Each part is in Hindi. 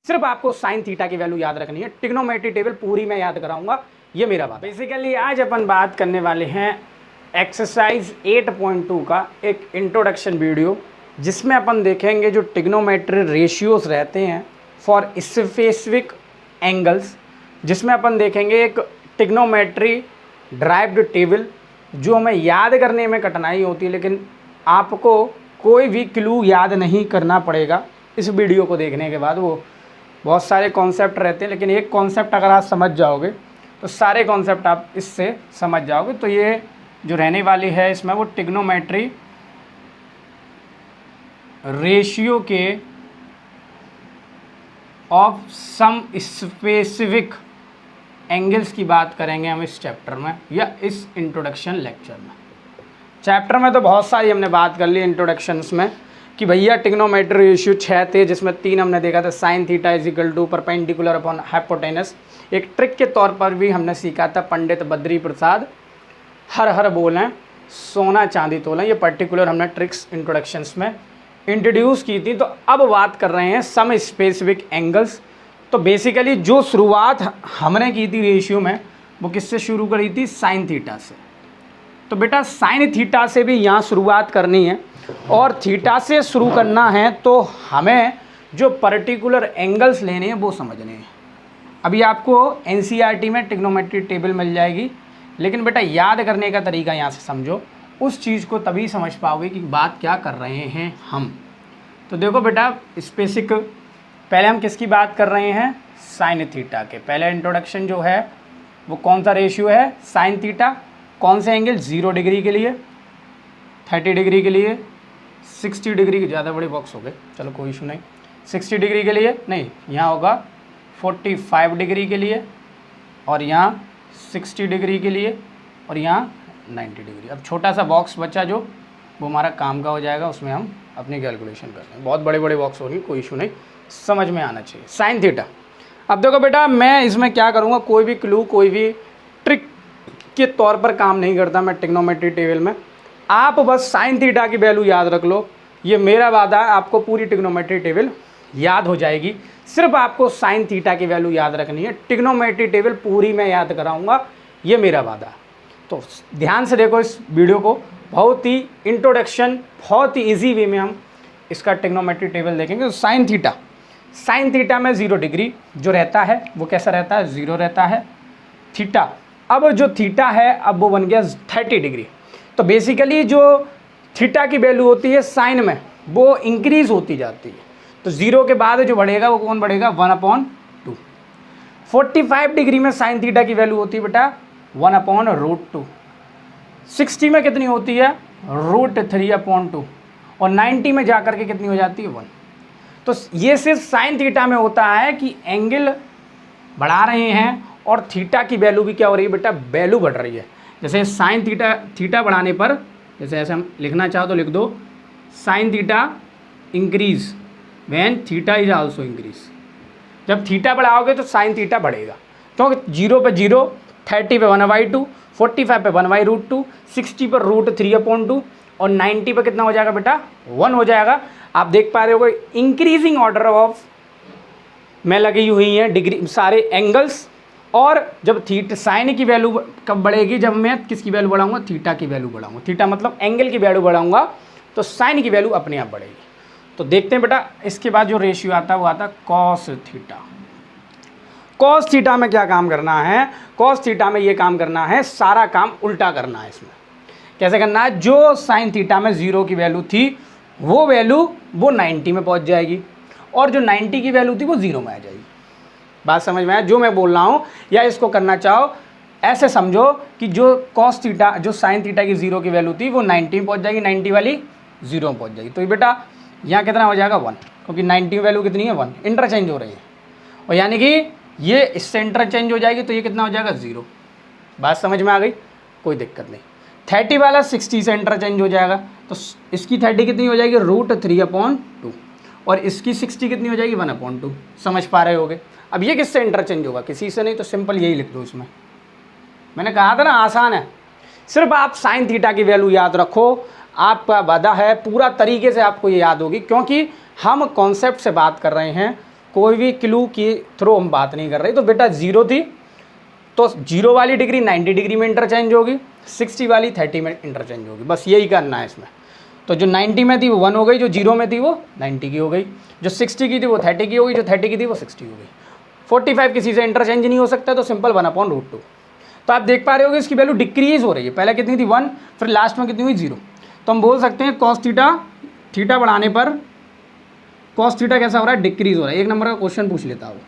सिर्फ आपको साइन थीटा की वैल्यू याद रखनी है। ट्रिग्नोमेट्री टेबल पूरी मैं याद कराऊंगा, ये मेरा बात। बेसिकली आज अपन बात करने वाले हैं एक्सरसाइज 8.2 का एक इंट्रोडक्शन वीडियो, जिसमें अपन देखेंगे जो ट्रिग्नोमेट्री रेशियोज रहते हैं फॉर स्पेसिफिक एंगल्स, जिसमें अपन देखेंगे एक ट्रिग्नोमेट्री ड्राइव्ड टेबल जो हमें याद करने में कठिनाई होती है, लेकिन आपको कोई भी क्लू याद नहीं करना पड़ेगा इस वीडियो को देखने के बाद। वो बहुत सारे कॉन्सेप्ट रहते हैं, लेकिन एक कॉन्सेप्ट अगर आप समझ जाओगे तो सारे कॉन्सेप्ट आप इससे समझ जाओगे। तो ये जो रहने वाली है इसमें वो ट्रिग्नोमेट्री रेशियो के ऑफ सम स्पेसिफिक एंगल्स की बात करेंगे हम इस चैप्टर में या इस इंट्रोडक्शन लेक्चर में। चैप्टर में तो बहुत सारी हमने बात कर ली इंट्रोडक्शंस में कि भैया ट्रिग्नोमेट्री रेशियो 6 थे, जिसमें 3 हमने देखा था sine theta is equal to perpendicular upon hypotenuse. एक ट्रिक के तौर पर भी हमने सीखा था, पंडित बद्री प्रसाद हर हर बोलें सोना चांदी तोलें। ये पर्टिकुलर हमने ट्रिक्स इंट्रोडक्शंस में इंट्रोड्यूस की थी। तो अब बात कर रहे हैं सम स्पेसिफिक एंगल्स। तो बेसिकली जो शुरुआत हमने की थी रेशियो में वो किससे शुरू करी थी? साइन थीटा से। तो बेटा साइन थीटा से भी यहाँ शुरुआत करनी है, और थीटा से शुरू करना है तो हमें जो पर्टिकुलर एंगल्स लेने हैं वो समझने हैं। अभी आपको एनसीईआरटी में ट्रिग्नोमेट्री टेबल मिल जाएगी, लेकिन बेटा याद करने का तरीका यहाँ से समझो, उस चीज़ को तभी समझ पाओगे कि बात क्या कर रहे हैं हम। तो देखो बेटा स्पेसिफिक, पहले हम किसकी बात कर रहे हैं? साइन थीटा के। पहले इंट्रोडक्शन जो है वो कौन सा रेशियो है? Sine theta. कौन से एंगल? 0 डिग्री के लिए, 30 डिग्री के लिए, 60 डिग्री के, ज़्यादा बड़े बॉक्स हो गए, चलो कोई इशू नहीं। 60 डिग्री के लिए नहीं, यहाँ होगा 45 डिग्री के लिए, और यहाँ 60 डिग्री के लिए, और यहाँ 90 डिग्री। अब छोटा सा बॉक्स बचा जो वो हमारा काम का हो जाएगा, उसमें हम अपनी कैलकुलेशन कर लें। बहुत बड़े बड़े बॉक्स होंगे, कोई इशू नहीं, समझ में आना चाहिए। Sine theta. अब देखो बेटा मैं इसमें क्या करूँगा, कोई भी क्लू कोई भी ट्रिक के तौर पर काम नहीं करता मैं ट्रिग्नोमेट्री टेबल में। आप बस साइन थीटा की वैल्यू याद रख लो, ये मेरा वादा है, आपको पूरी ट्रिग्नोमेट्री टेबल याद हो जाएगी। सिर्फ आपको साइन थीटा की वैल्यू याद रखनी है। ट्रिग्नोमेट्री टेबल पूरी मैं याद कराऊंगा, ये मेरा वादा है। तो ध्यान से देखो इस वीडियो को, बहुत ही इंट्रोडक्शन, बहुत ही ईजी वे में हम इसका ट्रिग्नोमेट्री टेबल देखेंगे। तो साइन थीटा में 0 डिग्री जो रहता है वो कैसा रहता है? 0 रहता है। थीटा, अब जो थीटा है अब वो बन गया 30 डिग्री। तो बेसिकली जो थीटा की वैल्यू होती है साइन में वो इंक्रीज होती जाती है। तो 0 के बाद जो बढ़ेगा वो कौन बढ़ेगा? 1/2। 45 डिग्री में साइन थीटा की वैल्यू होती है बेटा 1/√2। 60 में कितनी होती है? √3/2। और 90 में जाकर के कितनी हो जाती है? 1। तो ये सिर्फ साइन थीटा में होता है कि एंगल बढ़ा रहे हैं और थीटा की वैल्यू भी क्या हो रही है बेटा? वैल्यू बढ़ रही है। जैसे साइन थीटा बढ़ाने पर, जैसे ऐसे हम लिखना चाहो तो लिख दो, sine theta increase when theta is also increase. जब थीटा बढ़ाओगे तो साइन थीटा बढ़ेगा, क्योंकि 0 पे 0, 30 पे 1/2, 45 पे 1/√2, 60 पर √3/2, और 90 पे कितना हो जाएगा बेटा? 1 हो जाएगा। आप देख पा रहे हो इंक्रीजिंग ऑर्डर ऑफ में लगी हुई हैं डिग्री सारे एंगल्स। और जब साइन की वैल्यू कब बढ़ेगी? जब मैं किसकी वैल्यू बढ़ाऊंगा? थीटा की वैल्यू बढ़ाऊंगा। थीटा मतलब एंगल की वैल्यू बढ़ाऊंगा, तो साइन की वैल्यू अपने आप बढ़ेगी। तो देखते हैं बेटा इसके बाद जो रेशियो आता है वो आता है कॉस थीटा। कॉस थीटा में क्या काम करना है? कॉस थीटा में ये काम करना है, सारा काम उल्टा करना है। इसमें कैसे करना है? जो साइन थीटा में 0 की वैल्यू थी वो वैल्यू वो 90 में पहुंच जाएगी, और जो 90 की वैल्यू थी वो 0 में आ जाएगी। बात समझ में आया जो मैं बोल रहा हूँ? या इसको करना चाहो ऐसे समझो कि जो कॉस थीटा, जो साइन थीटा की 0 की वैल्यू थी वो 90 में पहुंच जाएगी, 90 वाली 0 में पहुंच जाएगी। तो ये बेटा यहाँ कितना हो जाएगा? 1, क्योंकि 90 की वैल्यू कितनी है? 1। इंटरचेंज हो रही है, और यानी कि ये इससे इंटरचेंज हो जाएगी, तो ये कितना हो जाएगा? 0। बात समझ में आ गई? कोई दिक्कत नहीं। 30 वाला 60 से इंटरचेंज हो जाएगा, तो इसकी 30 कितनी हो जाएगी? √3/2, और इसकी 60 कितनी हो जाएगी? 1/2। समझ पा रहे होगे? अब ये किससे इंटरचेंज होगा? किसी से नहीं, तो सिंपल यही लिख दो इसमें। मैंने कहा था ना आसान है, सिर्फ आप साइन थीटा की वैल्यू याद रखो, आपका वादा है पूरा तरीके से आपको ये याद होगी, क्योंकि हम कॉन्सेप्ट से बात कर रहे हैं कोई भी क्लू के थ्रू हम बात नहीं कर रहे। तो बेटा 0 थी तो 0 वाली डिग्री 90 डिग्री में इंटरचेंज होगी, 60 वाली 30 में इंटरचेंज होगी, बस यही करना है इसमें। तो जो 90 में थी वो 1 हो गई, जो 0 में थी वो 90 की हो गई, जो 60 की थी वो 30 की हो गई, जो 30 की थी वो 60 हो गई। 45 किसी से इंटरचेंज नहीं हो सकता, तो सिंपल 1/√2। तो आप देख पा रहे होगे इसकी वैल्यू डिक्रीज हो रही है, पहले कितनी थी 1, फिर लास्ट में कितनी हुई 0। तो हम बोल सकते हैं कॉस थीटा बढ़ाने पर कॉस थीटा कैसा हो रहा है, डिक्रीज हो रहा है। एक नंबर का क्वेश्चन पूछ लेता हूँ,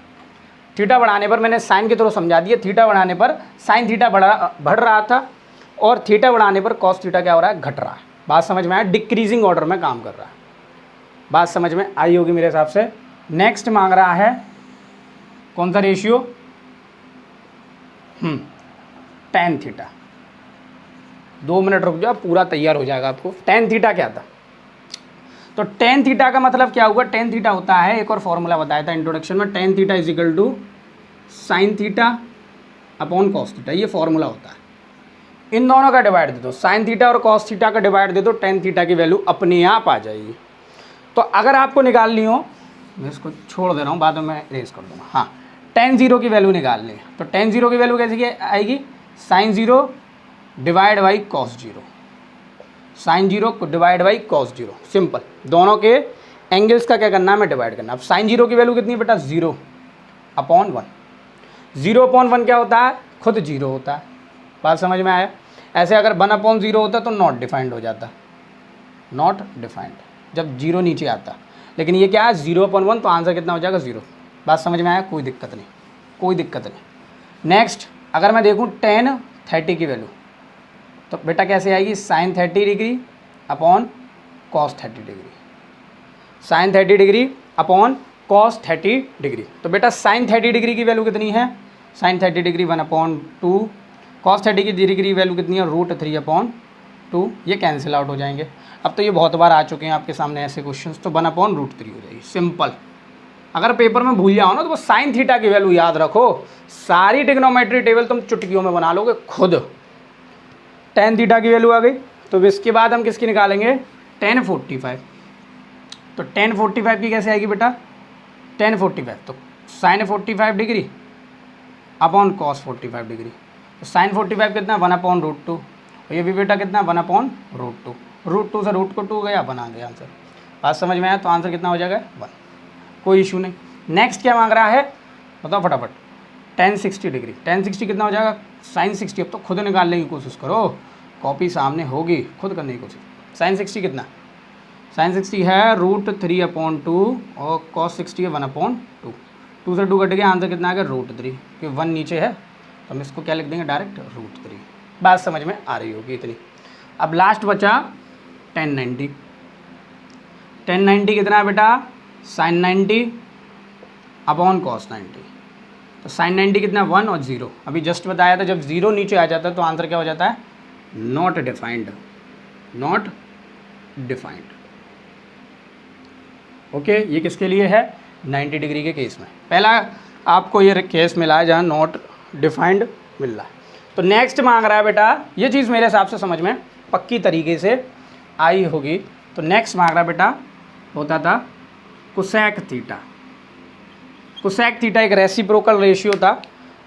थीटा बढ़ाने पर मैंने साइन के थ्रू समझा दिया, थीटा बढ़ाने पर साइन थीटा बढ़ रहा था और थीटा बढ़ाने पर कॉस थीटा क्या हो रहा है, घट रहा है। बात समझ में आया, डिक्रीजिंग ऑर्डर में काम कर रहा है। बात समझ में आई होगी मेरे हिसाब से। नेक्स्ट मांग रहा है कौन सा रेशियो, टेन थीटा। 2 मिनट रुक जाओ, पूरा तैयार हो जाएगा आपको। टेन थीटा क्या था, तो टेन थीटा का मतलब क्या हुआ, टेन थीटा होता है, एक और फॉर्मूला बताया था इंट्रोडक्शन में, tan theta is equal to sine theta upon cos theta, ये फॉर्मूला होता है। इन दोनों का डिवाइड दे दो, साइन थीटा और कॉस थीटा का डिवाइड दे दो, टेन थीटा की वैल्यू अपने आप आ जाएगी। तो अगर आपको निकालनी हो, मैं इसको छोड़ दे रहा हूँ, बाद में मैं इरेज कर दूँगा। हाँ, टेन जीरो की वैल्यू निकालनी है, तो टेन जीरो की वैल्यू कैसी आएगी, sine zero divide by cos zero, sine zero को divide by cos zero, simple. दोनों के एंगल्स का क्या करना है, हमें डिवाइड करना। अब साइन जीरो की वैल्यू कितनी है बेटा, 0/1। 0/1 क्या होता है, खुद 0 होता है। बात समझ में आया। ऐसे अगर 1/0 होता तो नॉट डिफाइंड हो जाता, नॉट डिफाइंड, जब 0 नीचे आता। लेकिन ये क्या है, 0/1, तो आंसर कितना हो जाएगा, 0। बात समझ में आया, कोई दिक्कत नहीं, कोई दिक्कत नहीं। नेक्स्ट अगर मैं देखूँ टेन 30 की वैल्यू, तो बेटा कैसे आएगी, sine 30 degree upon cos 30 degree, sine 30 degree upon cos 30 degree. तो बेटा साइन 30 डिग्री की वैल्यू कितनी है, साइन 30 डिग्री 1/2, कॉस 30 की डिग्री की वैल्यू कितनी है, √3/2। ये कैंसिल आउट हो जाएंगे। अब तो ये बहुत बार आ चुके हैं आपके सामने ऐसे क्वेश्चंस, तो 1/√3 हो जाएगी, सिंपल। अगर पेपर में भूल जाओ ना, तो वो साइन थीटा की वैल्यू याद रखो, सारी ट्रिग्नोमेट्री टेबल तुम चुटकियों में बना लोगे खुद। टेन थीटा की वैल्यू आ गई, तो इसके बाद हम किसकी निकालेंगे, टेन 45। तो टेन 45 की कैसे आएगी बेटा, टेन 45, तो sine 45 degree upon cos 45 degree. तो साइन 45 कितना, 1/√2, और ये भी बेटा कितना, 1/√2। √2 से रूट को 2 गया, बना गया आंसर। बात समझ में आया, तो आंसर कितना हो जाएगा, 1, कोई इशू नहीं। नेक्स्ट क्या मांग रहा है, बताओ फटाफट, टेन 60 डिग्री, टेन 60 कितना हो जाएगा, साइन 60। अब तो खुद निकालने की कोशिश करो, कॉपी सामने होगी, खुद करने की कोशिश। साइन 60 कितना, साइन 60 है √3/2 और कॉस 60 है 1/2। 2 से 2 कट गया, आंसर कितना आ गया, √3, क्योंकि 1 नीचे है, तो हम इसको क्या लिख देंगे, डायरेक्ट √3। बात समझ में आ रही होगी इतनी। अब लास्ट बचा टेन 90। टेन 90 कितना है बेटा, साइन 90 अपॉन कॉस 90। तो साइन 90 कितना, 1 और 0। अभी जस्ट बताया था, जब 0 नीचे आ जाता है तो आंसर क्या हो जाता है, not defined, not defined. Okay, ये किसके लिए है, 90 डिग्री के केस में। पहला आपको ये केस मिला है जहाँ नॉट डिफाइंड मिल रहा है। तो नेक्स्ट मांग रहा है बेटा, ये चीज़ मेरे हिसाब से समझ में पक्की तरीके से आई होगी। तो नेक्स्ट मांग रहा है बेटा, होता था कोसेक थीटा। कोसेक थीटा एक रेसिप्रोकल रेशियो था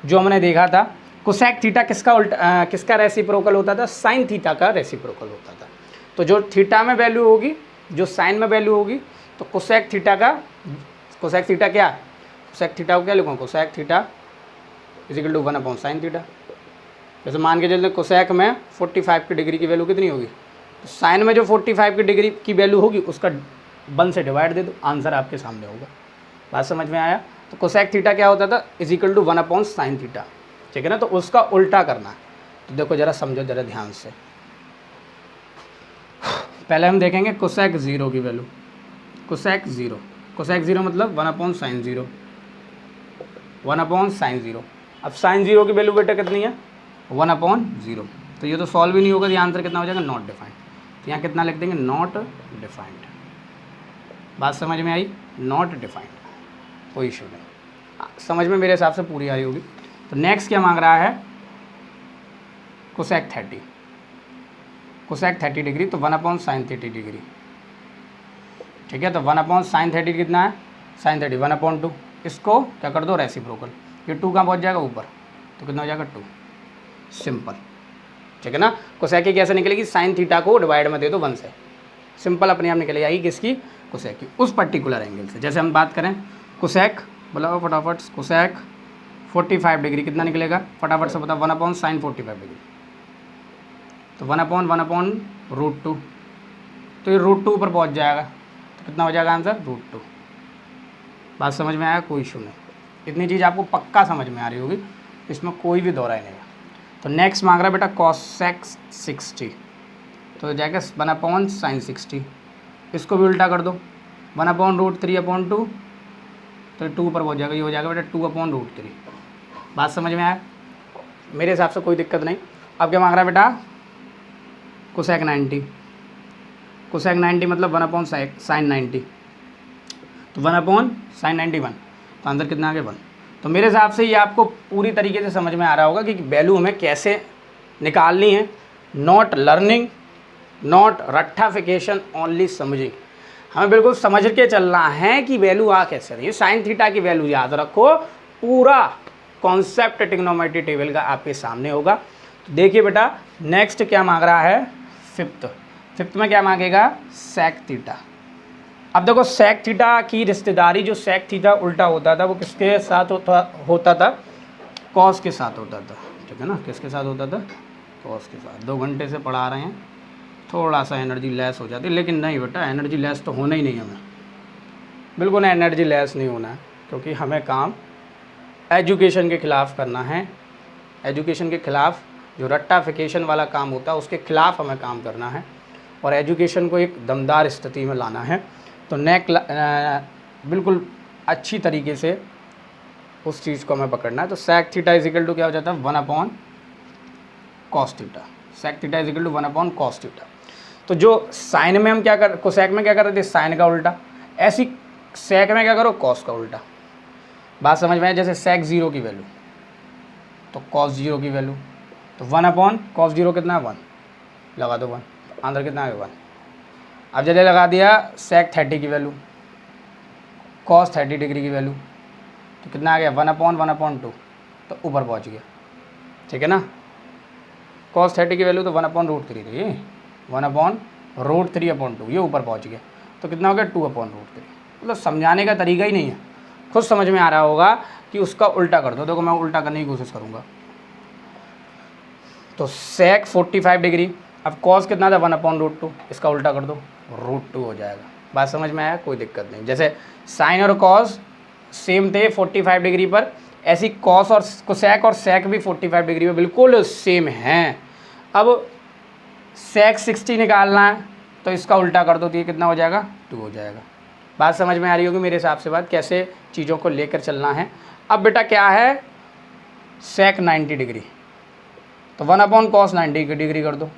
जो हमने देखा था। कोसेक थीटा किसका रेसिप्रोकल होता था, साइन थीटा का रेसिप्रोकल होता था। तो जो थीटा में वैल्यू होगी, जो साइन में वैल्यू होगी, तो कोसेक थीटा क्या, कोसेक थीटा को क्या लिखूँ, cosec theta is equal to 1/sin theta. जैसे मान के चलते कोसेक में 45 की डिग्री की वैल्यू कितनी होगी, तो साइन में जो 45 की डिग्री की वैल्यू होगी उसका 1 से डिवाइड दे दो, आंसर आपके सामने होगा। बात समझ में आया। तो कोसेक थीटा क्या होता था, is equal to 1/sin theta, ठीक है ना। तो उसका उल्टा करना है। तो देखो जरा समझो जरा ध्यान से। पहले हम देखेंगे कोसेक 0 की वैल्यू, कोसेक 0 मतलब 1/sin 0, 1/sin 0। अब sin 0 की वैल्यू बेटा कितनी है, 1/0। तो ये तो सॉल्व ही नहीं होगा, ये आंसर कितना हो जाएगा, नॉट डिफाइंड। तो यहाँ कितना लिख देंगे, नॉट डिफाइंड। बात समझ में आई, नॉट डिफाइंड, कोई इशू नहीं, समझ में मेरे हिसाब से पूरी आई होगी। तो नेक्स्ट क्या मांग रहा है, कोसेक 30, कोसेक 30 डिग्री, तो 1/sin 30 डिग्री, ठीक है। तो 1/sin 30 कितना है, साइन 30 1/2, इसको क्या कर दो रेसिप्रोकल, ये 2 कहाँ पहुँच जाएगा ऊपर, तो कितना हो जाएगा 2, सिंपल, ठीक है ना। कोसेक की कैसे निकलेगी, साइन थीटा को डिवाइड में दे दो 1 से, सिंपल अपने आप निकल जाएगी किसकी, कोसेक की, उस पर्टिकुलर एंगल से। जैसे हम बात करें कोसेक, बोला फटाफट, कोसेक 45 डिग्री कितना निकलेगा, फटाफट से बताओ, 1/sin 45 डिग्री, तो 1/√2, तो ये √2 पर पहुंच जाएगा, तो कितना हो जाएगा आंसर, √2। बात समझ में आया, कोई इशू नहीं, इतनी चीज़ आपको पक्का समझ में आ रही होगी, इसमें कोई भी दौरा नहीं है। तो नेक्स्ट मांग रहा है बेटा cosec 60, तो जाएगा 1/sin 60, इसको भी उल्टा कर दो, 1/√3/2, तो 2 पर पहुंच जाएगा, ये हो जाएगा बेटा 2/√3। बात समझ में आया, मेरे हिसाब से कोई दिक्कत नहीं। अब क्या मांग रहा है बेटा, कोसेक 90, कोसेक 90 मतलब 1/sin 90, तो 1/sin 91, तो आंसर कितना आ गया 1। तो मेरे हिसाब से ये आपको पूरी तरीके से समझ में आ रहा होगा कि वैल्यू हमें कैसे निकालनी है, नॉट लर्निंग, नॉट रट्टाफिकेशन, ओनली समझिंग, हमें बिल्कुल समझ के चलना है कि वैल्यू आ कैसे रही है। साइन थीटा की वैल्यू याद रखो, पूरा कॉन्सेप्ट ट्रिग्नोमेट्री टेबल का आपके सामने होगा। तो देखिए बेटा नेक्स्ट क्या मांग रहा है, फिफ्थ में क्या मांगेगा, सेक थीटा। अब देखो सेक थीटा की रिश्तेदारी, जो सेक थीटा उल्टा होता था वो किसके साथ होता था, कॉस के साथ होता था, ठीक है ना, किसके साथ होता था, कॉस के साथ। 2 घंटे से पढ़ा रहे हैं, थोड़ा सा एनर्जी लेस हो जाती है, लेकिन नहीं बेटा एनर्जी लेस तो होना ही नहीं, हमें बिल्कुल एनर्जी लेस नहीं होना है, क्योंकि हमें काम एजुकेशन के ख़िलाफ़ करना है। एजुकेशन के ख़िलाफ़ जो रट्टाफिकेशन वाला काम होता है उसके ख़िलाफ़ हमें काम करना है, और एजुकेशन को एक दमदार स्थिति में लाना है। तो बिल्कुल अच्छी तरीके से उस चीज़ को हमें पकड़ना है। तो सेक थीटा इजिकल टू क्या हो जाता है, 1/cos theta, sec theta is equal to 1/cos theta. तो जो साइन में हम क्या कर, कोसेक में क्या कर रहे थे, साइन का उल्टा, ऐसी सेक में क्या करो, कॉस का उल्टा। बात समझ में आए, जैसे सेक 0 की वैल्यू तो cos 0 की वैल्यू, तो 1/cos 0 कितना है 1, लगा दो 1, आंसर कितना है 1। अब जैसे लगा दिया सेक 30 की वैल्यू, cos 30 डिग्री की वैल्यू, तो कितना आ गया 1/1/2, तो ऊपर पहुंच गया, ठीक है ना। cos 30 की वैल्यू तो 1/√3 थी, 1/√3/2, ये ऊपर पहुंच गया, तो कितना हो गया 2/√3। मतलब समझाने का तरीका ही नहीं है, खुद समझ में आ रहा होगा कि उसका उल्टा कर दो। देखो मैं उल्टा करने की कोशिश करूँगा, तो सेक 45 डिग्री, अब cos कितना था 1/√2, इसका उल्टा कर दो, √2 हो जाएगा। बात समझ में आया, कोई दिक्कत नहीं। जैसे साइन और cos सेम थे 45 डिग्री पर, ऐसी cos और कोसेक और सेक भी 45 डिग्री पर बिल्कुल सेम हैं। अब सेक 60 निकालना है, तो इसका उल्टा कर दो, तो ये कितना हो जाएगा 2 हो जाएगा। बात समझ में आ रही होगी मेरे हिसाब से, बात कैसे चीज़ों को लेकर चलना है। अब बेटा क्या है, सेक 90 डिग्री, तो 1/cos 90 डिग्री कर दो,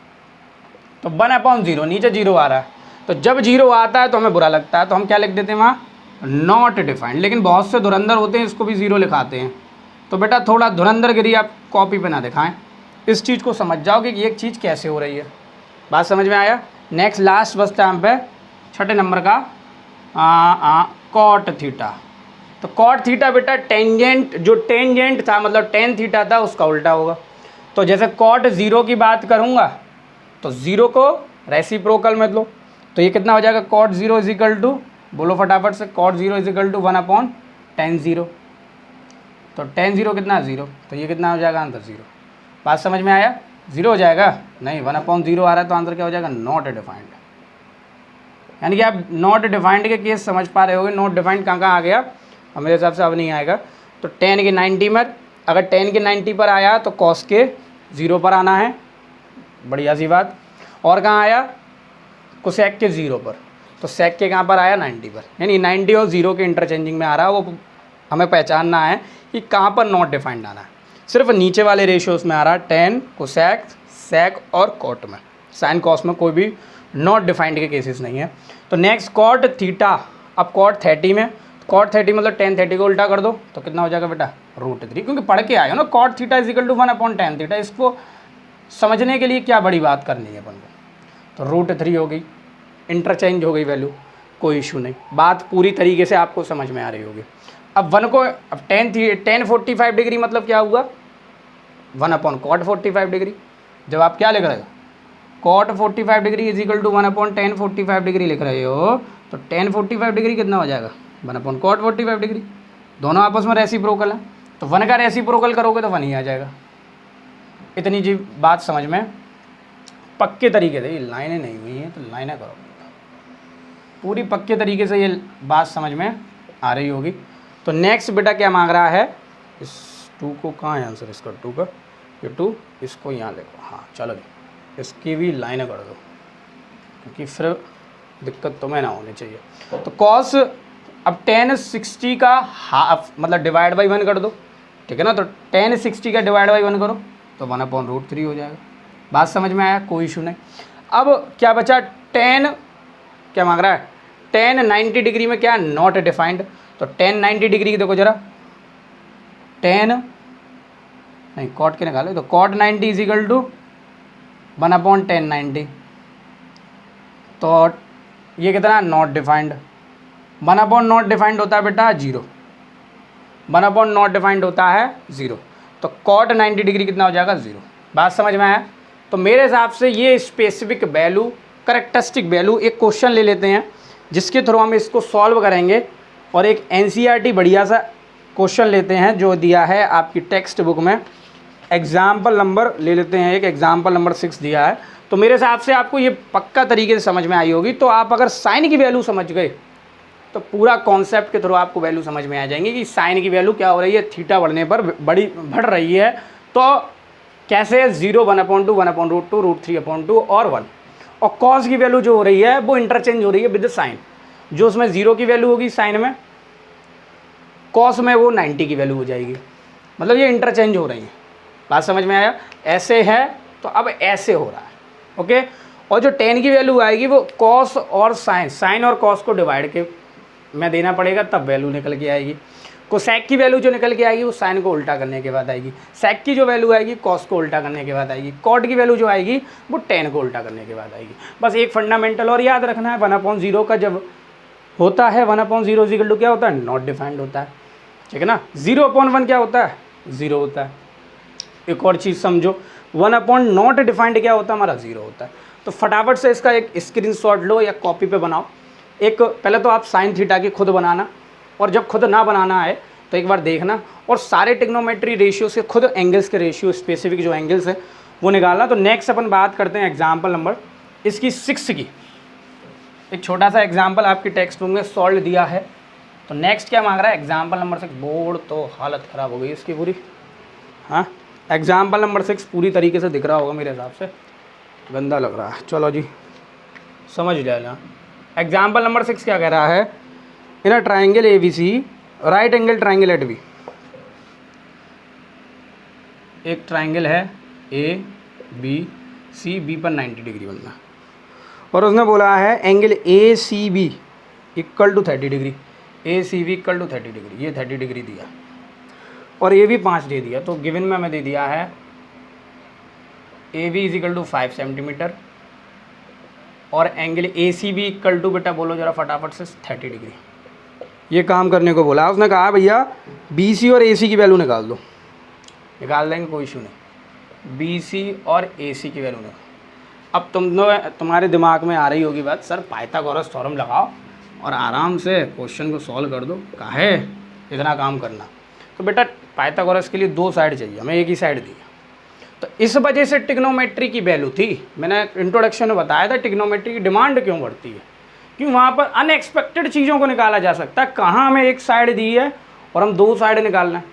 तो 1/0, नीचे 0 आ रहा है, तो जब 0 आता है तो हमें बुरा लगता है, तो हम क्या लिख देते हैं वहाँ, नॉट डिफाइंड। लेकिन बहुत से धुरंधर होते हैं, इसको भी 0 लिखाते हैं। तो बेटा थोड़ा धुरंधरगिरी आप कॉपी पे ना दिखाएं, इस चीज़ को समझ जाओगे कि एक चीज़ कैसे हो रही है। बात समझ में आया। नेक्स्ट लास्ट बचता है हम पे 6 नंबर का कॉट थीटा। तो कॉट थीटा बेटा टेंजेंट, जो टेंजेंट था मतलब टेन थीटा था, उसका उल्टा होगा। तो जैसे कॉट 0 की बात करूँगा तो 0 को रेसिप्रोकल में लो, तो ये कितना हो जाएगा, कॉट 0 इजिकल टू, बोलो फटाफट से, कॉट 0 इजिकल टू 1/tan 0, तो tan 0 कितना 0, तो ये कितना हो जाएगा आंसर 0। बात समझ में आया, 0 हो जाएगा, नहीं 1/0 आ रहा है, तो आंसर क्या हो जाएगा, नॉट डिफाइंड। यानी कि आप नॉट डिफाइंड के केस समझ पा रहे होगे। नॉट डिफाइंड कहाँ कहाँ आ गया, और मेरे हिसाब से अब नहीं आएगा। तो tan के 90 में, अगर tan के 90 पर आया तो cos के 0 पर आना है, बढ़िया सी बात। और कहाँ आया, कोसेक के 0 पर, तो सेक के कहाँ पर आया 90 पर, यानी 90 और 0 के इंटरचेंजिंग में आ रहा है। वो हमें पहचानना है कि कहाँ पर नॉट डिफाइंड आना है। सिर्फ नीचे वाले रेशियोज में आ रहा है, टेन, कोसेक, सेक और कॉट में। साइन कॉस में कोई भी नॉट डिफाइंड के केसेस नहीं है। तो नेक्स्ट कॉट थीटा, अब कॉट 30 में, कॉट 30 मतलब tan 30 को उल्टा कर दो, तो कितना हो जाएगा बेटा, √3, क्योंकि पढ़ के आए हो ना, cot theta is equal to 1/tan theta. इसको समझने के लिए क्या बड़ी बात करनी है अपन को, तो √3 हो गई, इंटरचेंज हो गई वैल्यू। कोई इशू नहीं, बात पूरी तरीके से आपको समझ में आ रही होगी। अब 1 को अब tan 45 डिग्री मतलब क्या हुआ, 1/cot 45 डिग्री। जब आप क्या लिख रहे हो, cot 45 degree is equal to 1/tan 45 degree लिख रहे हो, तो tan 45 डिग्री कितना हो जाएगा, 1/cot 45 डिग्री। दोनों आपस में रेसिप्रोकल है, तो 1 का रेसिप्रोकल करोगे तो 1 ही आ जाएगा। इतनी जी बात समझ में पक्के तरीके से, ये लाइनें नहीं हुई हैं तो लाइनें करो, पूरी पक्के तरीके से ये बात समझ में आ रही होगी। तो नेक्स्ट बेटा क्या मांग रहा है, इस 2 को कहाँ है आंसर इसका, 2 का, ये 2 इसको यहाँ देखो, हाँ चलो जी इसकी भी लाइनें कर दो क्योंकि फिर दिक्कत तुम्हें ना होनी चाहिए। तो कॉस अब tan 60 का हाफ मतलब डिवाइड बाई 1 कर दो, ठीक है ना। तो tan 60 का डिवाइड बाई 1 करो तो 1/√3 हो जाएगा। बात समझ में आया, कोई इशू नहीं। अब क्या बचा, tan क्या मांग रहा है, tan 90 डिग्री में क्या नॉट डिफाइंड, तो tan 90 डिग्री की देखो जरा, tan नहीं cot के निकालो, तो cot 90 is equal to 1/tan 90, तो ये कितना नॉट डिफाइंड, 1/नॉट डिफाइंड होता है बेटा 0, 1/नॉट डिफाइंड होता है 0, तो cot 90 डिग्री कितना हो जाएगा 0। बात समझ में आया। तो मेरे हिसाब से ये स्पेसिफिक वैल्यू, करेक्टरिस्टिक वैल्यू, एक क्वेश्चन ले लेते हैं जिसके थ्रू हम इसको सॉल्व करेंगे, और एक NCERT बढ़िया सा क्वेश्चन लेते हैं जो दिया है आपकी टेक्स्ट बुक में। एग्जाम्पल नंबर ले लेते हैं, एक एग्जाम्पल नंबर 6 दिया है। तो मेरे हिसाब से आपको ये पक्का तरीके से समझ में आई होगी। तो आप अगर साइन की वैल्यू समझ गए तो पूरा कॉन्सेप्ट के थ्रू आपको वैल्यू समझ में आ जाएंगी कि साइन की वैल्यू क्या हो रही है, थीटा बढ़ने पर बढ़ रही है, तो कैसे 0, 1/2, 1/√2, √3/2 और 1। और कॉस की वैल्यू जो हो रही है वो इंटरचेंज हो रही है विद साइन, जो उसमें 0 की वैल्यू होगी साइन में, कॉस में वो 90 की वैल्यू हो जाएगी, मतलब ये इंटरचेंज हो रही है। बात समझ में आया, ऐसे है तो अब ऐसे हो रहा है, ओके। और जो tan की वैल्यू आएगी वो कॉस और साइन और कॉस को डिवाइड के में देना पड़ेगा, तब वैल्यू निकल के आएगी। कोसेक की वैल्यू जो निकल के आएगी वो साइन को उल्टा करने के बाद आएगी, सेक की जो वैल्यू आएगी कॉस को उल्टा करने के बाद आएगी, कॉट की वैल्यू जो आएगी वो tan को उल्टा करने के बाद आएगी। बस एक फंडामेंटल और याद रखना है, 1/0 का जब होता है 1/0 इक्वल टू क्या होता है, नॉट डिफाइंड होता है, ठीक है ना। 0/1 क्या होता है, 0 होता है। एक और चीज़ समझो, 1/नॉट डिफाइंड क्या होता है, हमारा 0 होता है। तो फटाफट से इसका एक स्क्रीनशॉट लो या कॉपी पे बनाओ। एक पहले तो आप साइन थीटा की खुद बनाना, और जब खुद ना बनाना आए तो एक बार देखना, और सारे टिग्नोमेट्री रेशियो से खुद एंगल्स के रेशियो, स्पेसिफिक जो एंगल्स है वो निकालना। तो नेक्स्ट अपन बात करते हैं एग्जाम्पल नंबर इसकी 6 की। एक छोटा सा एग्जाम्पल आपकी टेक्स्ट बुक में सॉल्व दिया है। तो नेक्स्ट क्या मांग रहा है, एग्जाम्पल नंबर 6। बोर्ड तो हालत ख़राब हो गई इसकी पूरी, हाँ। एग्जाम्पल नंबर 6 पूरी तरीके से दिख रहा होगा मेरे हिसाब से, गंदा लग रहा है। चलो जी समझ लेना। एग्जाम्पल नंबर 6 क्या कह रहा है, in a triangle ABC right angle triangle at B. एक ट्राइंगल है ABC, बी पर 90 डिग्री बनना, और उसने बोला है angle ACB equal to 30 degree, ACB equal to 30 degree, ये 30 डिग्री दिया, और ये भी 5 दे दिया। तो गिवन में हमें दे दिया है AB is equal to 5 centimetre, और एंगल ACB इक्वल टू, बेटा बोलो जरा फटाफट से, 30 डिग्री। ये काम करने को बोला उसने, कहा भैया BC और AC की वैल्यू निकाल दो। निकाल देंगे, कोई इशू नहीं। BC और AC की वैल्यू निकाल। अब तुम्हारे दिमाग में आ रही होगी बात, सर पाइथागोरस थ्योरम लगाओ और आराम से क्वेश्चन को सॉल्व कर दो, काहे इतना काम करना। तो बेटा पाइथागोरस के लिए 2 साइड चाहिए, हमें एक ही साइड दी। तो इस वजह से टिग्नोमेट्री की वैल्यू थी, मैंने इंट्रोडक्शन में बताया था टिग्नोमेट्री की डिमांड क्यों बढ़ती है, क्योंकि वहाँ पर अनएक्सपेक्टेड चीज़ों को निकाला जा सकता है। कहाँ हमें एक साइड दी है और हम 2 साइड निकालना है,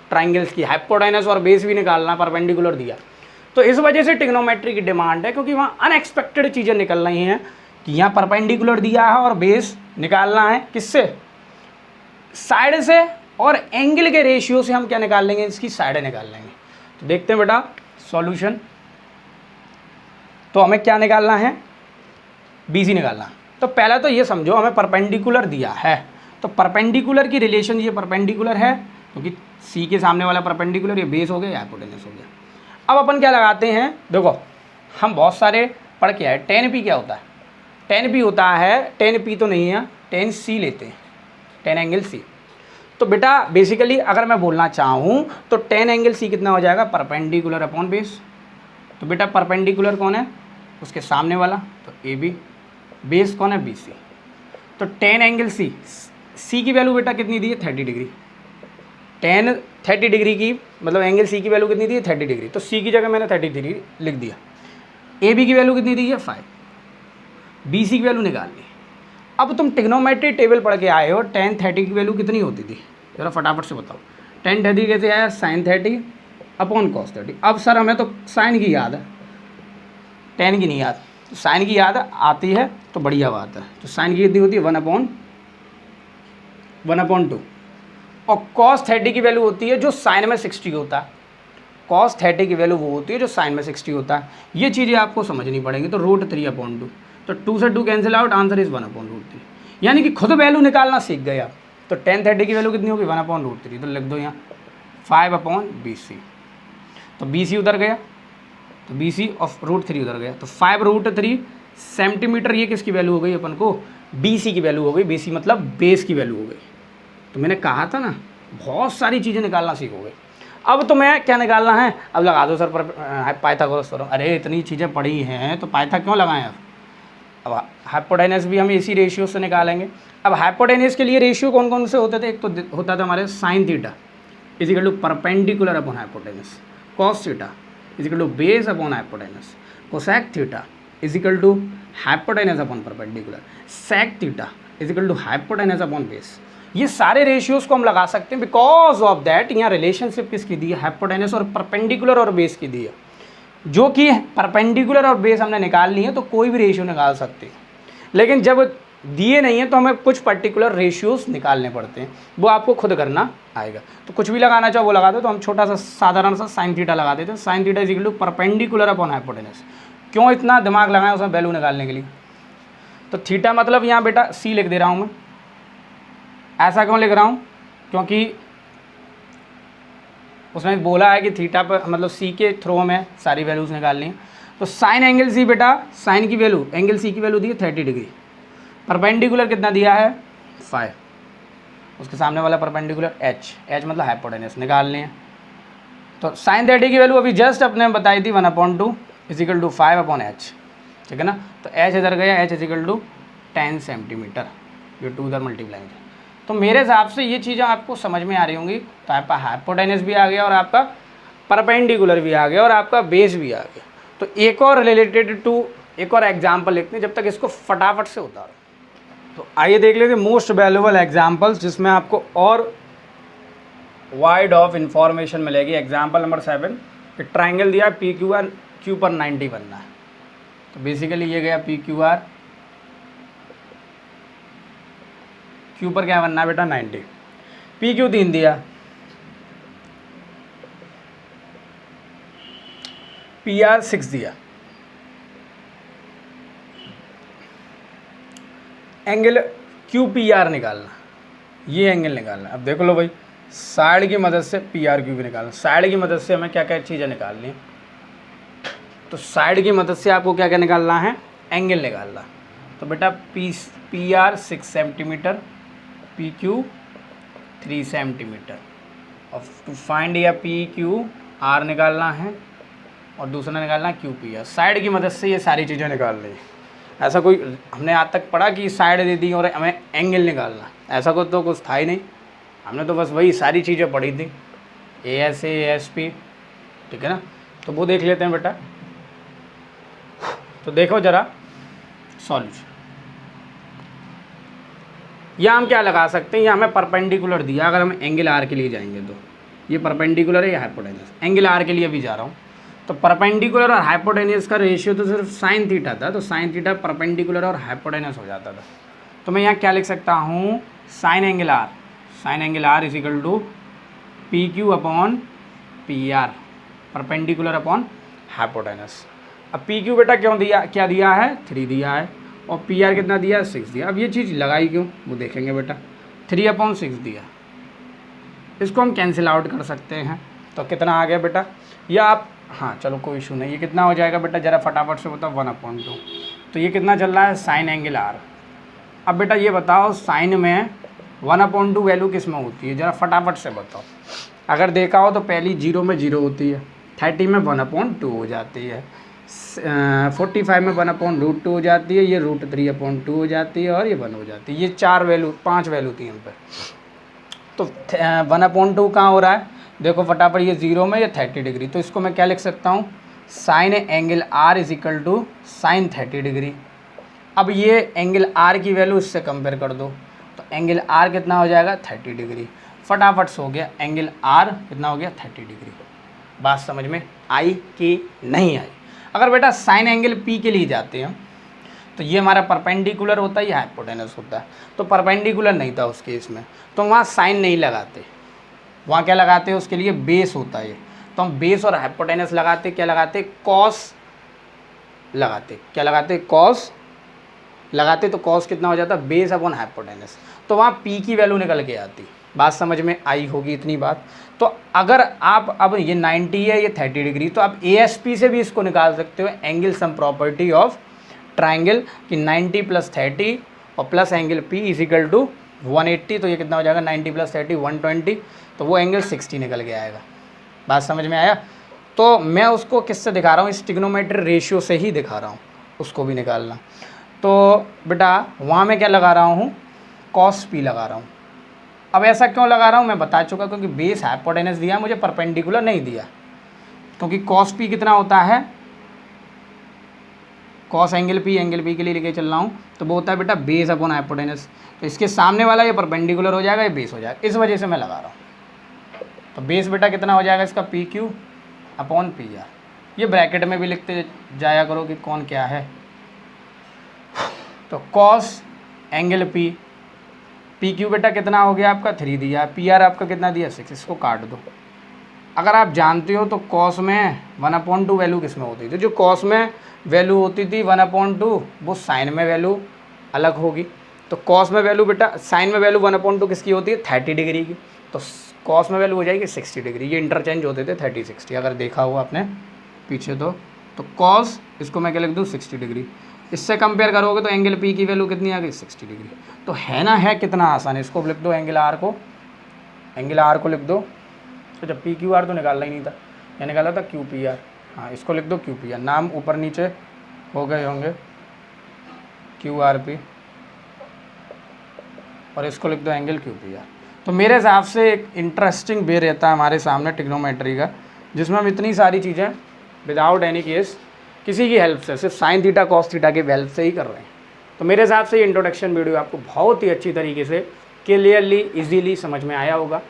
ट्राइंगल्स की हाइपोटेनस और बेस भी निकालना, परपेंडिकुलर दिया। तो इस वजह से टिग्नोमेट्री की डिमांड है, क्योंकि वहाँ अनएक्सपेक्टेड चीज़ें निकल रही हैं कि यहाँ परपेंडिकुलर दिया है और बेस निकालना है किससे, साइड से, और एंगल के रेशियो से हम क्या निकाल लेंगे, इसकी साइडें निकाल लेंगे। तो देखते हैं बेटा सॉल्यूशन। तो हमें क्या निकालना है, BC निकालना है। तो पहला तो ये समझो हमें परपेंडिकुलर दिया है, तो परपेंडिकुलर की रिलेशन, ये परपेंडिकुलर है क्योंकि C के सामने वाला परपेंडिकुलर, ये बेस हो गया, हाइपोटेनस हो गया। अब अपन क्या लगाते हैं, देखो हम बहुत सारे पढ़ के आए, tan P क्या होता है, 10 पी होता है, 10 पी तो नहीं है, 10 सी लेते हैं, 10 एंगल सी। तो बेटा बेसिकली अगर मैं बोलना चाहूँ तो 10 एंगल सी कितना हो जाएगा, परपेंडिकुलर अपॉन बेस। तो बेटा परपेंडिकुलर कौन है, उसके सामने वाला, तो ए बी, बेस कौन है, बी सी। तो 10 एंगल सी, सी की वैल्यू बेटा कितनी दी है, 30 डिग्री। 10 30 डिग्री की मतलब एंगल सी की वैल्यू कितनी दी है, 30 डिग्री। तो सी की जगह मैंने 30 डिग्री लिख दिया। ए बी की वैल्यू कितनी दी है, 5, बी सी की वैल्यू निकाल ली। अब तुम ट्रिग्नोमेट्री टेबल पढ़ के आए हो, 10 30 की वैल्यू कितनी होती थी, जरा फटाफट से बताओ। 10 30 कैसे आया, साइन 30 अपॉन कॉस 30। अब सर हमें तो साइन की याद है, 10 की नहीं याद। तो साइन की याद आती है तो बढ़िया बात है। तो साइन की कितनी होती है, 1/2। और कॉस 30 की वैल्यू होती है जो साइन में 60 होता है। कॉस 30 की वैल्यू वो होती है जो साइन में 60 होता है। ये चीज़ें आपको समझनी पड़ेंगी। तो √3/2, तो 2 से 2 कैंसिल आउट, आंसर इज 1/√3। यानी कि खुद वैल्यू निकालना सीख गए आप। तो 10 30 की वैल्यू कितनी होगी, 1/√3। तो लिख दो यहाँ 5/BC। तो BC उधर गया, तो BC ऑफ √3 उधर गया। तो 5√3 सेंटीमीटर, ये किसकी वैल्यू हो गई अपन को, BC की वैल्यू हो गई। BC मतलब बेस की वैल्यू हो गई। तो मैंने कहा था ना बहुत सारी चीज़ें निकालना सीखोगे। अब तो मैं क्या निकालना है, अब लगा दो सर पर पाइथागोरस थ्योरम। अरे इतनी चीज़ें पढ़ी हैं तो पाइथा क्यों लगाएं अब हाइपोटेनस भी हम इसी रेशियो से निकालेंगे। अब हाइपोटेनस के लिए रेशियो कौन कौन से होते थे, एक तो होता था हमारे sine theta is equal to perpendicular upon hypotenuse, cos theta is equal to base upon hypotenuse, cosec theta is equal to hypotenuse upon perpendicular, sec theta is equal to hypotenuse upon base. ये सारे रेशियोज को हम लगा सकते हैं बिकॉज ऑफ दैट यहाँ रिलेशनशिप किसकी दी है, हाइपोटेनस और परपेंडिकुलर और बेस की दी है। जो कि परपेंडिकुलर और बेस हमने निकाल ली है तो कोई भी रेशियो निकाल सकते हैं। लेकिन जब दिए नहीं है तो हमें कुछ पर्टिकुलर रेशियोज निकालने पड़ते हैं, वो आपको खुद करना आएगा। तो कुछ भी लगाना चाहो वो लगा दो। तो हम छोटा सा साधारण सा साइन थीटा लगा देते हैं। Sine theta is equal to perpendicular upon hypotenuse. क्यों इतना दिमाग लगाएं उसमें वैल्यू निकालने के लिए। तो थीटा मतलब यहाँ बेटा सी लिख दे रहा हूँ मैं। ऐसा क्यों लिख रहा हूँ, क्योंकि उसमें बोला है कि थीटा पर मतलब सी के थ्रू में सारी वैल्यूज निकालनी है। तो साइन एंगल सी बेटा, साइन की वैल्यू एंगल सी की वैल्यू दी है 30 डिग्री। परपेंडिकुलर कितना दिया है 5, उसके सामने वाला परपेंडिकुलर h, h मतलब हाइपोटेनस निकालनी है। तो साइन 30 की वैल्यू अभी जस्ट अपने बताई थी 1/2 इजिकल टू 5/h, ठीक है ना। तो h इधर गया, h इजिकल टू 10 सेंटीमीटर, ये 2 उधर मल्टीप्लाई। तो मेरे हिसाब से ये चीज़ें आपको समझ में आ रही होंगी। तो आपका हाइपोटेनस भी आ गया और आपका परपेंडिकुलर भी आ गया और आपका बेस भी आ गया। तो एक और रिलेटेड टू एक और एग्जाम्पल लिखते हैं जब तक इसको फटाफट से उतारो। तो आइए देख लेते हैं मोस्ट वैल्यूएबल एग्जाम्पल्स जिसमें आपको और वाइड ऑफ इंफॉर्मेशन मिलेगी। एग्जाम्पल नंबर 7, ट्राइंगल दिया PQR, Q पर 90 बनना है। तो बेसिकली ये गया PQR, Q पर क्या बनना है बेटा 90, PQ 3 दिया, PR 6 दिया। एंगल QPR निकालना, ये एंगल निकालना। अब देखो लो भाई, साइड की मदद से PRQ भी निकालना। साइड की मदद से हमें क्या क्या चीज़ें निकालनी है। तो साइड की मदद से आपको क्या क्या निकालना है, एंगल निकालना। तो बेटा PR 6 सेंटीमीटर, PQ 3 सेंटीमीटर। और टू फाइंड या PQR निकालना है और दूसरा निकालना है QPR। साइड की मदद से ये सारी चीज़ें निकाल रही है। ऐसा कोई हमने आज तक पढ़ा कि साइड दे दी और हमें एंगल निकालना, ऐसा कुछ तो कुछ था ही नहीं। हमने तो बस वही सारी चीज़ें पढ़ी थी, ASA ASP, ठीक है ना। तो वो देख लेते हैं बेटा। तो देखो ज़रा सॉल्यूशन, यहाँ हम क्या लगा सकते हैं। यहाँ हमें परपेंडिकुलर दिया, अगर हम एंगल R के लिए जाएंगे तो ये परपेंडिकुलर है, ये हाइपोटेनस। एंगल R के लिए भी जा रहा हूँ तो परपेंडिकुलर और हाइपोटेनस का रेशियो तो सिर्फ साइन थीटा था। तो साइन थीटा परपेंडिकुलर और हाइपोटेनस हो जाता था। तो मैं यहाँ क्या लिख सकता हूँ, sine angle R, sine angle R is equal to PQ अपॉन PR, परपेंडिकुलर अपॉन हाइपोटेनस। अब PQ बेटा क्यों दिया, क्या दिया है 3 दिया है और PR कितना दिया है 6 दिया। अब ये चीज़ लगाई क्यों वो देखेंगे बेटा। 3/6 दिया, इसको हम कैंसिल आउट कर सकते हैं। तो कितना आ गया बेटा, या आप हाँ चलो कोई इशू नहीं। ये कितना हो जाएगा बेटा, ज़रा फटाफट से बताओ, 1/2। तो ये कितना चल रहा है, साइन एंगल आर। अब बेटा ये बताओ साइन में 1/2 वैल्यू किस में होती है, ज़रा फटाफट से बताओ। अगर देखा हो तो पहली 0 में 0 होती है, 30 में 1/2 हो जाती है, 45 में 1/√2 हो जाती है, ये √3/2 हो जाती है और ये 1 हो जाती है। ये 5 वैल्यू थी हम पे। तो 1/2 कहाँ हो रहा है, देखो फटाफट, ये 0 में, ये 30 डिग्री। तो इसको मैं क्या लिख सकता हूँ, sine angle R is equal to sine 30 degree. अब ये एंगल आर की वैल्यू इससे कंपेयर कर दो, तो एंगल आर कितना हो जाएगा, 30 डिग्री। फटाफट से हो गया, एंगल आर कितना हो गया, 30 डिग्री। बात समझ में आई कि नहीं आई। अगर बेटा साइन एंगल पी के लिए जाते हैं तो ये हमारा परपेंडिकुलर होता है या हाइपोटेनस होता है, तो परपेंडिकुलर नहीं था उस केस में, तो वहाँ साइन नहीं लगाते, वहाँ क्या लगाते हैं, उसके लिए बेस होता है। तो हम बेस और हाइपोटेनस लगाते, क्या लगाते, कॉस लगाते, क्या लगाते, कॉस लगाते। तो कॉस कितना हो जाता, बेस अपॉन हाइपोटेनस, तो वहाँ पी की वैल्यू निकल के आती। बात समझ में आई होगी इतनी बात। तो अगर आप, अब ये 90 है, ये 30 डिग्री, तो आप ASP से भी इसको निकाल सकते हो, angle sum property of triangle, कि 90 + 30 और plus angle P is equal to 180। तो ये कितना हो जाएगा, 90 + 30 120, तो वो एंगल 60 निकल के आएगा। बात समझ में आया। तो मैं उसको किससे दिखा रहा हूँ, इस ट्रिग्नोमेट्री रेशियो से ही दिखा रहा हूँ, उसको भी निकालना। तो बेटा वहाँ मैं क्या लगा रहा हूँ, cos P लगा रहा हूँ। अब ऐसा क्यों लगा रहा हूँ मैं बता चुका, क्योंकि बेस हाइपोटेनस दिया, मुझे परपेंडिकुलर नहीं दिया, क्योंकि cos P कितना होता है, cos एंगल P के लिए लेके चल रहा हूँ, तो वो होता है बेटा बेस अपॉन हाइपोटेनस। तो इसके सामने वाला ये परपेंडिकुलर हो जाएगा, ये बेस हो जाएगा, इस वजह से मैं लगा रहा हूँ। तो बेस बेटा कितना हो जाएगा इसका, PQ अपॉन PR। ये ब्रैकेट में भी लिखते जाया करो कि कौन क्या है। तो cos एंगल PQ बेटा कितना हो गया आपका, 3 दिया, PR आपका कितना दिया, 6। इसको काट दो। अगर आप जानते हो तो cos में 1/2 वैल्यू किस में होती थी, जो cos में वैल्यू होती थी 1/2 वो साइन में वैल्यू अलग होगी। तो cos में वैल्यू बेटा, साइन में वैल्यू 1/2 किसकी होती है, 30 डिग्री की, तो cos में वैल्यू हो जाएगी 60 डिग्री। ये इंटरचेंज होते थे 30 60, अगर देखा हुआ आपने पीछे तो cos इसको मैं क्या लिख दूँ, 60 डिग्री। इससे कंपेयर करोगे तो एंगल P की वैल्यू कितनी आ गई, 60 डिग्री। तो है ना, है कितना आसान। इसको लिख दो, एंगल R को लिख दो। तो जब PQR तो निकालना ही नहीं था, या निकाला था QPR। हाँ इसको लिख दो QPR, नाम ऊपर नीचे हो गए होंगे, QRP, और इसको लिख दो एंगल QPR। तो मेरे हिसाब से एक इंटरेस्टिंग वे रहता है हमारे सामने ट्रिग्नोमेट्री का, जिसमें हम इतनी सारी चीज़ें विदाउट एनी केस किसी की हेल्प से, सिर्फ साइन थीटा कॉस थीटा की हेल्प से ही कर रहे हैं। तो मेरे हिसाब से ये इंट्रोडक्शन वीडियो आपको बहुत ही अच्छी तरीके से क्लियरली इजीली समझ में आया होगा।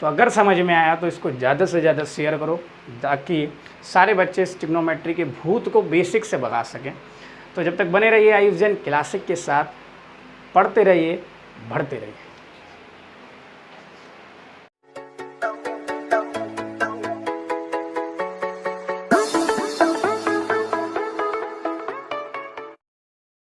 तो अगर समझ में आया तो इसको ज़्यादा से ज़्यादा शेयर करो, ताकि सारे बच्चे इस ट्रिग्नोमेट्री के भूत को बेसिक से भगा सकें। तो जब तक बने रहिए आयुष जैन क्लासिक के साथ, पढ़ते रहिए, बढ़ते रहिए।